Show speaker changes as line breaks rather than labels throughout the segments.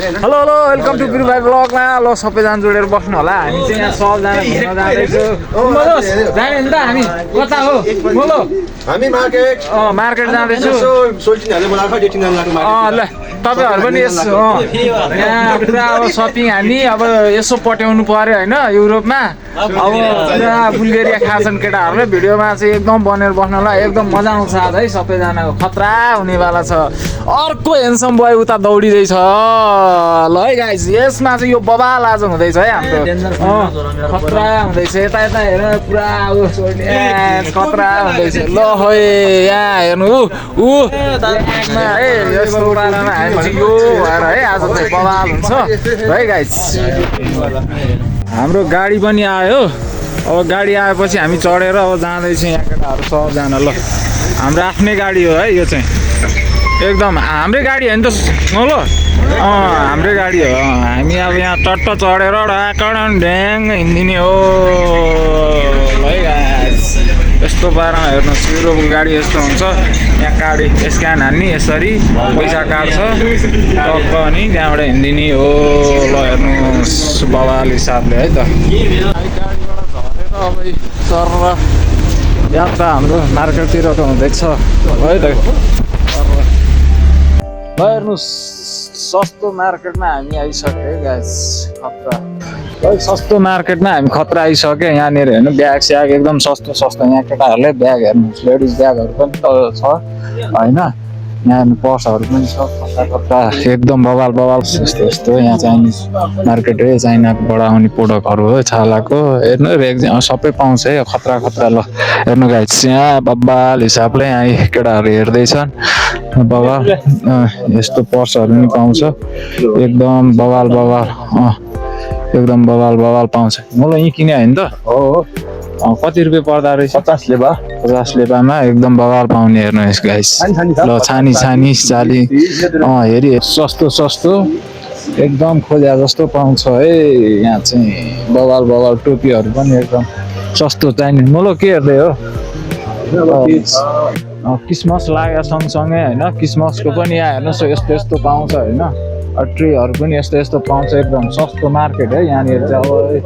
Hello hello welcome to बिरु भाइ ब्लगमा ल सबैजना जोडेर बस्नु होला हामी चाहिँ यहाँ सबजना घुम्न जाँदैछौँ जाने नि त हामी कता हो बोलो
हामी मार्केट
मार्केट जाँदैछु ल तपाईँहरू पनि यहाँ पुरा अब सपिङ हामी अब यसो पट्याउनु पर्यो होइन युरोपमा अब पुरा बुल्गेरिया खान्छन् केटाहरूले भिडियोमा चाहिँ एकदम बनेर बस्नलाई एकदम मजा आउँछ आज है सबैजनाको खतरा हुनेवाला छ अर्को हेन्सम बोय उता दौडिँदैछ ल है गाइस यसमा चाहिँ यो बबाल आज हुँदैछ है हाम्रो खतरा हुँदैछ यता यता हेर पुरा खतरा हुँदैछ ल है यहाँ हेर्नु यस्तो पारामा हामी चाहिँ यो भएर है आज चाहिँ बबाल हुन्छ है गाइस हाम्रो गाडी पनि आयो अब गाडी आएपछि हामी चढेर अब जाँदैछौँ यहाँ केटाहरू सबजना ल हाम्रो आफ्नै गाडी हो है यो चाहिँ एकदम हाम्रै गाडी हो नि त ल हाम्रै गाडी हो हामी अब यहाँ टट्ट चढेर ढाकन ढ्याङ हिँडिदिने हो है गाइस यस्तो पारामा हेर्नुहोस् युरोपको गाडी यस्तो हुन्छ यहाँ कार्ड स्क्यान हान्ने यसरी पैसा काट्छ टक्क अनि त्यहाँबाट हिँडिदिने हो ल हेर्नुहोस् बबाल हिसाबले है त गाडीबाट झरेर अब सर यात्रा हाम्रो मार्केटतिर त हुँदैछ है त हेर्नुहोस् सस्तो मार्केटमा हामी आइसक्यो गाइस खतरा है सस्तो मार्केटमा हामी खतरा आइसक्यो यहाँनिर हेर्नु ब्याग स्याग एकदम सस्तो सस्तो यहाँ केटाहरूले ब्याग हेर्नुहोस् लेडिज ब्यागहरू पनि छ होइन यहाँ पर्सहरू पनि छ खतरा खतरा एकदम बबाल बबाल यस्तो यस्तो यहाँ चाइनिज मार्केट हो चाइनाबाट आउने प्रोडक्टहरू हो छालाको हेर्नु सबै पाउँछ है खतरा खतरा ल हेर्नु गाइस यहाँ बबाल हिसाबले यहाँ केटाहरू हेर्दैछन् बबाल यस्तो पर्सहरू पनि पाउँछ एकदम बबाल बबाल एकदम बबाल बबाल पाउँछ मलाई यहीँ किने होइन त हो कति रुपियाँ पर्दा रहेछ 50 लेबामा एकदम बबाल पाउने हेर्नु यस गाइस ल छानी छानी चाली हेरी सस्तो सस्तो एकदम खोज्या जस्तो पाउँछ है यहाँ चाहिँ बबाल बबाल टोपीहरू पनि एकदम सस्तो चाहिने मलाई के हेर्दै हो क्रिसमस लाग्यो सँगसँगै होइन क्रिसमसको पनि यहाँ हेर्नुहोस् यस्तो यस्तो पाउँछ होइन ट्रेहरू पनि यस्तो यस्तो पाउँछ एकदम सस्तो मार्केट है यहाँनिर चाहिँ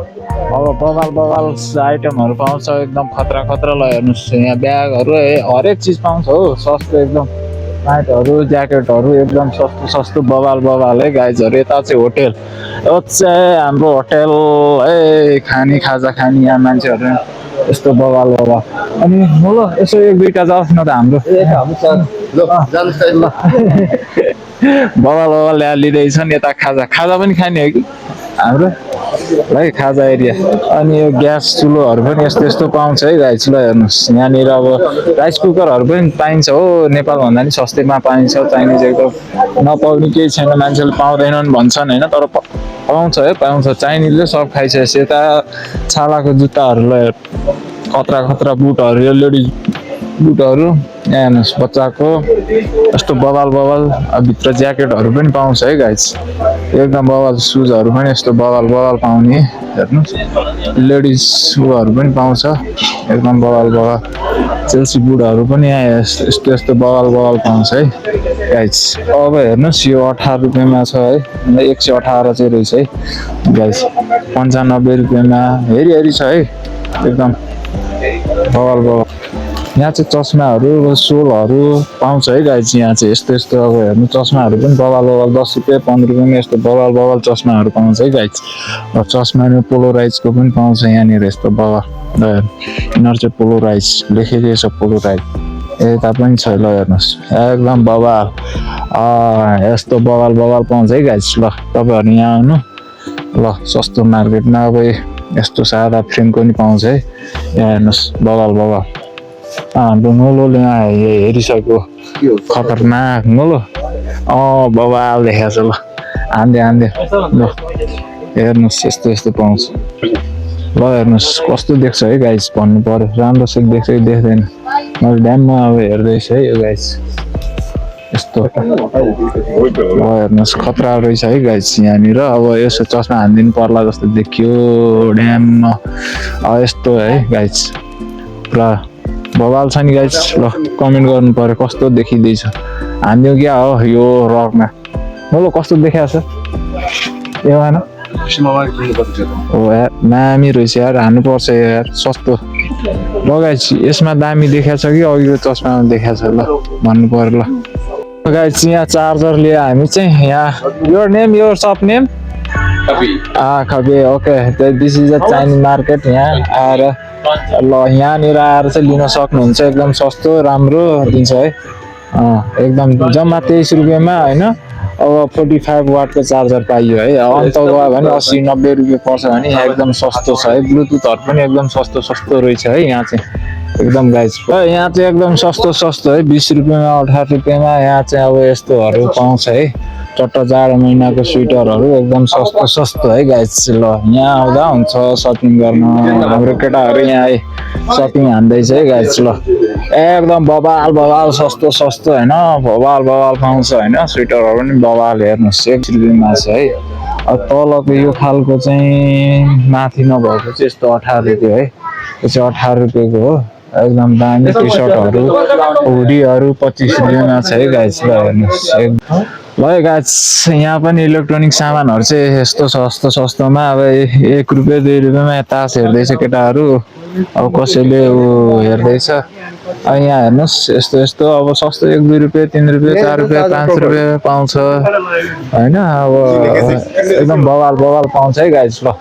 अब बबाल बबाल आइटमहरू पाउँछ एकदम खतरा खतरा ल हेर्नुहोस् यहाँ ब्यागहरू हरेक चिज पाउँछ हो सस्तो एकदम प्यान्टहरू ज्याकेटहरू एकदम सस्तो सस्तो बबाल बबाल है गाइजहरू यता चाहिँ होटेल चाहिँ हाम्रो होटेल है खाने खाजा खाने यहाँ मान्छेहरू यस्तो बबाल बबाल अनि ल यसो एक दुईवटा जाओस् न त हाम्रो बबाल बबाल लिँदैछन् यता खाजा खाजा पनि खाने हो कि हाम्रो है खाजा एरिया अनि यो ग्यास चुलोहरू पनि यस्तो यस्तो पाउँछ है गाइस ल हेर्नुहोस् यहाँनिर अब राइस कुकरहरू पनि पाइन्छ हो नेपालभन्दा नि सस्तैमा पाइन्छ चाइनिज एकदम नपाउने केही छैन मान्छेले पाउँदैनन् भन्छन् होइन तर पाउँछ है पाउँछ चाइनिजले सब खाइसकेपछि यता छालाको जुत्ताहरू खतरा खतरा बुटहरू यो लेडिज बुटहरू यहाँ हेर्नुहोस् बच्चाको यस्तो बबाल बबाल भित्र ज्याकेटहरू पनि पाउँछ है गाइस एकदम बबाल सुजहरू पनि यस्तो बबाल बबाल पाउने हेर्नुहोस् लेडिज उयोहरू पनि पाउँछ एकदम बबाल बबाल चेल्सी बुटहरू पनि यहाँ यस्तो यस्तो बबाल बबाल पाउँछ है गाइस अब हेर्नुहोस् यो 18 रुपियाँमा छ है 118 चाहिँ रहेछ है गाइस 95 रुपियाँमा हेरी हेरी छ है एकदम बबाल बबाल यहाँ चाहिँ चस्माहरू सोलहरू पाउँछ है गाइस यहाँ चाहिँ यस्तो यस्तो अब हेर्नु चस्माहरू पनि बबाल बबाल 10 रुपियाँ 15 रुपियाँमा यस्तो बबाल बबाल चस्माहरू पाउँछ है गाइस चस्मा पोलोराइजको पनि पाउँछ यहाँनिर यस्तो बबाल यिनीहरू चाहिँ पोलोराइज लेखिदिएको छ पोलोराइज यता पनि छ ल हेर्नुहोस् एकदम बबाल यस्तो बबाल बबाल पाउँछ है गाइस ल तपाईँहरू यहाँ आउनु ल सस्तो मार्केटमा अब यस्तो सादा फ्रेमको नि पाउँछ है यहाँ हेर्नुहोस् बबाल बबाल हाम्रो नोलोले हेरिसक्यो खतरनाक नोलो बबाल देखाएको छ ल हान्दे हान्दे ल हेर्नुहोस् यस्तो यस्तो पाउँछ ल हेर्नुहोस् कस्तो देख्छ है गाइस भन्नु पर्यो राम्रोसँग देख्छ कि देख्दैन मैले ड्याममा अब हेर्दैछु है यो गाइस यस्तो हेर्नुहोस् खतरा रहेछ है गाइस यहाँनिर अब यसो चस्मा हानिदिनु पर्ला जस्तो देखियो ड्याममा यस्तो है गाइस पुरा बबाल छ नि गाइस ल कमेन्ट गर्नु पर्यो कस्तो देखिँदैछ हानिदियो क्या हो यो रकमा ल कस्तो देखाएको छ ए भएन हो यार दामी रहेछ यार हान्नुपर्छ यार सस्तो लगाएछ यसमा दामी देखाएको छ कि अघिको चस्मामा देखाएको छ ल भन्नु पर्यो ल गाइस यहाँ चार्जर लियो हामी चाहिँ यहाँ your name your shop name खबे okay this is a Chinese market यहाँ आएर ल यहाँनिर आएर चाहिँ लिन सक्नुहुन्छ एकदम सस्तो राम्रो दिन्छ है एकदम जम्मा 23 रुपियाँमा होइन अब 45 वाटको चार्जर पाइयो है अन्त गयो भने 80-90 रुपियाँ पर्छ भने यहाँ एकदम सस्तो छ है ब्लुटुथहरू पनि एकदम सस्तो सस्तो रहेछ है यहाँ चाहिँ एकदम गाइस यहाँ चाहिँ एकदम सस्तो है 20 रुपियाँमा 18 रुपियाँमा यहाँ चाहिँ अब यस्तोहरू पाउँछ है चट्ट जाडो महिनाको स्वेटरहरू एकदम सस्तो है गाइस ल यहाँ आउँदा हुन्छ सपिङ गर्न हाम्रो केटाहरू यहाँ सपिङ हान्दैछ है गाइस ल एकदम बवाल सस्तो होइन बवाल पाउँछ होइन स्वेटरहरू पनि बवाल हेर्नुहोस् 1 रुपियाँमा छ है तलको यो खालको चाहिँ माथि नभएको चाहिँ यस्तो 18 रुपियाँ है यो चाहिँ 18 रुपियाँको हो एकदम दामी टी सर्टहरू हुडीहरू 25 रुपियाँमा छ है गाइस ल हेर्नुहोस् ल गाइस यहाँ पनि इलेक्ट्रोनिक सामानहरू चाहिँ यस्तो सस्तोमा अब 1 रुपियाँ 2 रुपियाँमा तास हेर्दैछ केटाहरू अब कसैले हेर्दैछ अब यहाँ हेर्नुहोस् यस्तो अब सस्तो 1-2 रुपियाँ 3 रुपियाँ 4 रुपियाँ 5 रुपियाँ पाउँछ होइन अब एकदम बवाल पाउँछ है गाइस ल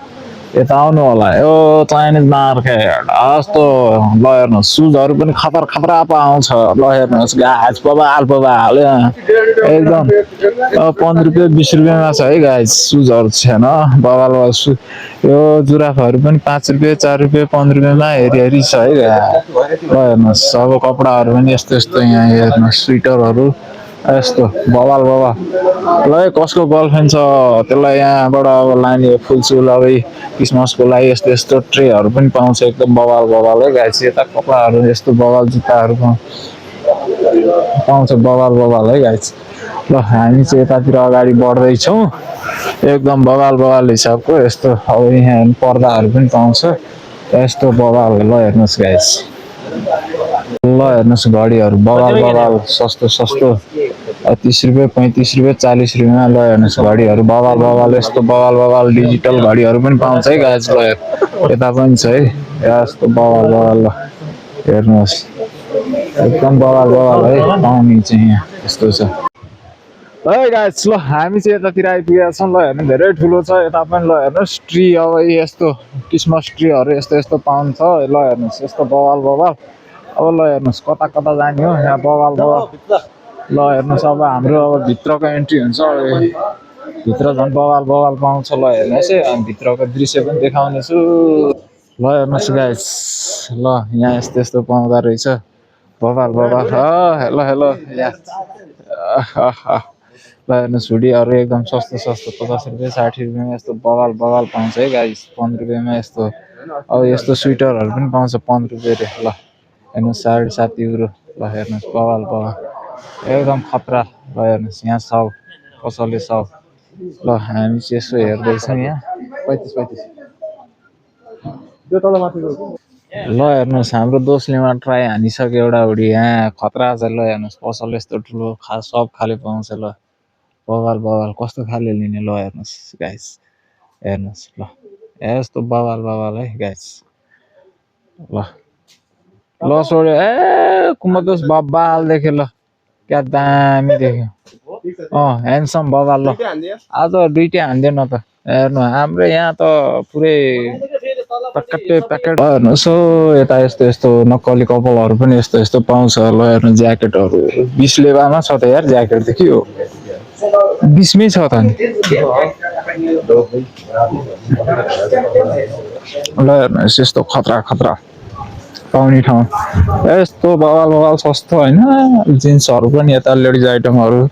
यता आउनु होला यो चाइनिज मार्केट यस्तो ल हेर्नुहोस् सुजहरू पनि खतरा पाउँछ ल हेर्नुहोस् गाइस बवाल एकदम 15 रुपियाँ 20 रुपियाँमा छ है गाइस सुजहरू छैन बवाल यो जुराफहरू पनि 5 रुपियाँ 4 रुपियाँ 15 रुपियाँमा हेरी छ है ल हेर्नुहोस् अब कपडाहरू पनि यस्तो यहाँ हेर्नुहोस् स्वेटरहरू यस्तो बवाल ल कसको गर्लफ्रेन्ड छ त्यसलाई यहाँबाट अब लाने फुलसुल अब क्रिसमसको लागि यस्तो ट्रेहरू पनि पाउँछ एकदम बवाल है गाइस यता कपडाहरू यस्तो बवाल जुत्ताहरू पाउँछ बवाल है गाइस ल हामी चाहिँ यतातिर अगाडि बढ्दैछौँ एकदम बवाल हिसाबको यस्तो अब यहाँ पर्दाहरू पनि पाउँछ यस्तो बवाल ल हेर्नुहोस् गाइस ल हेर्नुहोस् घडीहरू बवाल सस्तो 30 रुपियाँ 35 रुपियाँ 40 रुपियाँमा ल हेर्नुहोस् घडीहरू बवाल यस्तो बवाल डिजिटल घडीहरू पनि पाउँछ है गाइस ल यता पनि छ है यस्तो बवाल ल हेर्नुहोस् एकदम बवाल है पाउने चाहिँ यहाँ यस्तो छ है गाइस ल हामी चाहिँ यतातिर आइपुगेका छौँ ल हेर्नु धेरै ठुलो छ यता पनि ल हेर्नुहोस् ट्री अब यस्तो क्रिसमस ट्रीहरू यस्तो पाउँछ ल हेर्नुहोस् यस्तो बवाल अब ल हेर्नुहोस् कता जाने हो यहाँ बवाल ल हेर्नुहोस् अब हाम्रो अब भित्रको एन्ट्री हुन्छ भित्र झन् बवाल पाउँछ ल हेर्नुहोस् है अनि भित्रको दृश्य पनि देखाउने छु ल हेर्नुहोस् गाइस ल यहाँ यस्तो पाउँदो रहेछ बवाल हेलो यहाँ ल हेर्नुहोस् हुडीहरू एकदम सस्तो 50 रुपियाँ 60 रुपियाँमा यस्तो बवाल पाउँछ है गाइस 15 रुपियाँमा यस्तो अब यस्तो स्वेटरहरू पनि पाउँछ 15 रुपियाँ रे ल हेर्नुहोस् 7.5 युरो ल हेर्नुहोस् बवाल एकदम खतरा ल हेर्नुहोस् यहाँ सब कसैले सब ल हामी चाहिँ यसो हेर्दैछौँ यहाँ 35 ल हेर्नुहोस् हाम्रो दोस्तीमा ट्राई हानिसक्यो एउटा हुडी यहाँ खतरा छ ल हेर्नुहोस् पसल यस्तो ठुलो सब खाले पाउँछ ल बवाल कस्तो खाले लिने ल हेर्नुहोस् गाइस हेर्नुहोस् ल यस्तो बवाल है गाइस ल छोड्यो कुमतोस बवाल देख्यो ल क्या दामी देख्यो ह्यान्डसम बवाल ल आज दुईटै हान्दियो न त हेर्नु हाम्रो यहाँ त पुरै प्याकेट हेर्नुहोस् यता यस्तो नक्कली कपालहरू पनि यस्तो पाउँछ ल हेर्नु ज्याकेटहरू 20 लेबामा छ त यार ज्याकेट देखियो 20 मै छ त नि ल हेर्नुहोस् यस्तो खतरा पाउने ठाउँ यस्तो बवाल सस्तो होइन जिन्सहरू पनि यता लेडिज आइटमहरू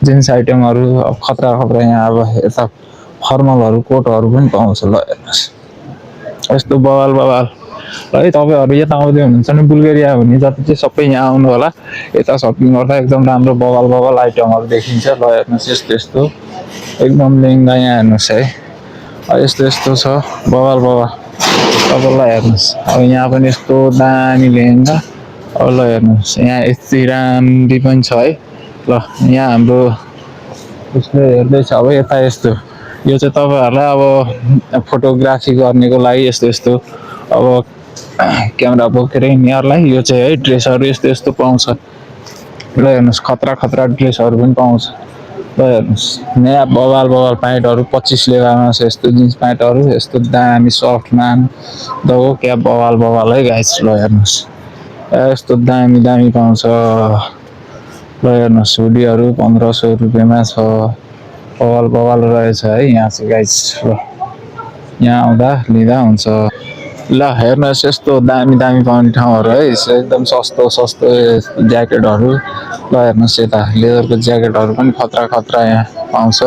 जिन्स आइटमहरू अब खतरा यहाँ अब यता फर्मलहरू कोटहरू पनि पाउँछ ल हेर्नुहोस् यस्तो बवाल है तपाईँहरू यता आउँदै हुनुहुन्छ नि बुल्गेरिया हुने जति चाहिँ सबै यहाँ आउनु होला यता सपिङ गर्दा एकदम राम्रो बवाल आइटमहरू देखिन्छ ल हेर्नुहोस् यस्तो एकदम लेहेङ्गा यहाँ हेर्नुहोस् है यस्तो छ बवाल तपाईँलाई हेर्नुहोस् अब यहाँ पनि यस्तो दामी लेहेङ्गा अब ल हेर्नुहोस् यहाँ यति राम्री पनि छ है ल यहाँ हाम्रो उसले हेर्दैछ अब यता यस्तो यो चाहिँ तपाईँहरूलाई अब फोटोग्राफी गर्नेको लागि यस्तो यस्तो अब क्यामेरा बोकेर हिँड्नेहरूलाई यो चाहिँ है ड्रेसहरू यस्तो यस्तो पाउँछ। ल हेर्नुहोस् खतरा खतरा ड्रेसहरू पनि पाउँछ। ल हेर्नुहोस् नयाँ बवाल बवाल प्यान्टहरू 25 लेगामा छ यस्तो जिन्स प्यान्टहरू यस्तो दामी सफ्टमा दगो क्या बवाल बवाल है गाइस। ल हेर्नुहोस् यस्तो दामी दामी पाउँछ। ल हेर्नुहोस् हुडीहरू 1500 रुपियाँमा छ। बवाल बवाल रहेछ है यहाँ चाहिँ गाइस। ल यहाँ आउँदा लिँदा हुन्छ। ल हेर्नुहोस् यस्तो दामी दामी पाउने ठाउँहरू है एकदम सस्तो सस्तो ज्याकेटहरू। ल हेर्नुहोस् यता लेदरको ज्याकेटहरू पनि खतरा खतरा यहाँ पाउँछ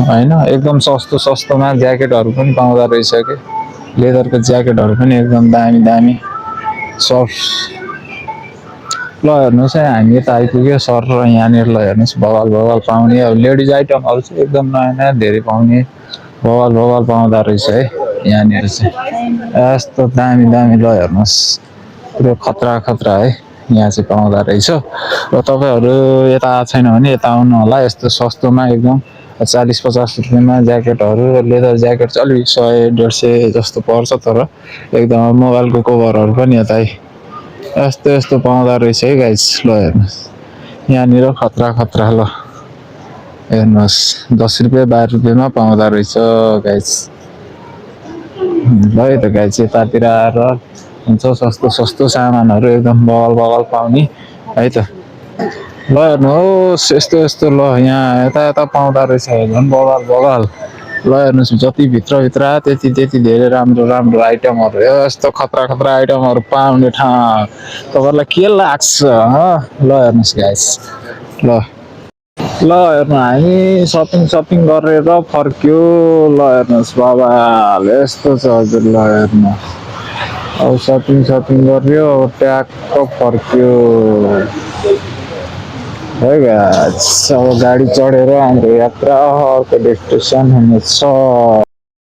होइन। एकदम सस्तो सस्तोमा ज्याकेटहरू पनि पाउँदो रहेछ कि लेदरको ज्याकेटहरू पनि एकदम दामी दामी सफ्ट। ल हेर्नुहोस् है हामी यता आइपुग्यो सर र यहाँनिर। ल हेर्नुहोस् बवाल बवाल पाउने अब लेडिज आइटमहरू चाहिँ एकदम नयाँ नयाँ धेरै पाउने बवाल बवाल पाउँदो रहेछ है यहाँनिर चाहिँ यस्तो दामी दामी। ल हेर्नुहोस् पुरो खतरा खतरा है यहाँ चाहिँ पाउँदो रहेछ। र तपाईँहरू यता आएको छैन भने यता आउनु होला यस्तो सस्तोमा एकदम 40-50 रुपियाँमा ज्याकेटहरू लेदर ज्याकेट चाहिँ अलिक 100-150 जस्तो पर्छ तर एकदम मोबाइलको कभरहरू पनि यतै यस्तो यस्तो पाउँदो रहेछ है गाइस। ल हेर्नुहोस् यहाँनिर खतरा खतरा। ल हेर्नुहोस् 10 रुपियाँ 12 रुपियाँमा पाउँदो रहेछ गाइस। ल है त गाइस यतातिर आएर हुन्छ सस्तो सस्तो सामानहरू एकदम बवाल बवाल पाउने है त। ल हेर्नुहोस् यस्तो यस्तो ल यहाँ यता यता पाउँदो रहेछ झन् बवाल बवाल। ल हेर्नुहोस् जति भित्रभित्र त्यति त्यति धेरै राम्रो राम्रो आइटमहरू यस्तो खतरा खतरा आइटमहरू पाउने ठाउँ तपाईँहरूलाई के लाग्छ। ल हेर्नुहोस् गाइस। ल ल हेर्नु हामी सपिङ गरेर फर्क्यो। ल हेर्नुहोस् बाबा यस्तो छ हजुर। ल हेर्नु अब सपिङ गर्यो ट्याक्क फर्क्यो है गाइस। अब गाडी चढेर हाम्रो यात्रा अर्को डेस्टिनेसन हुनेछ।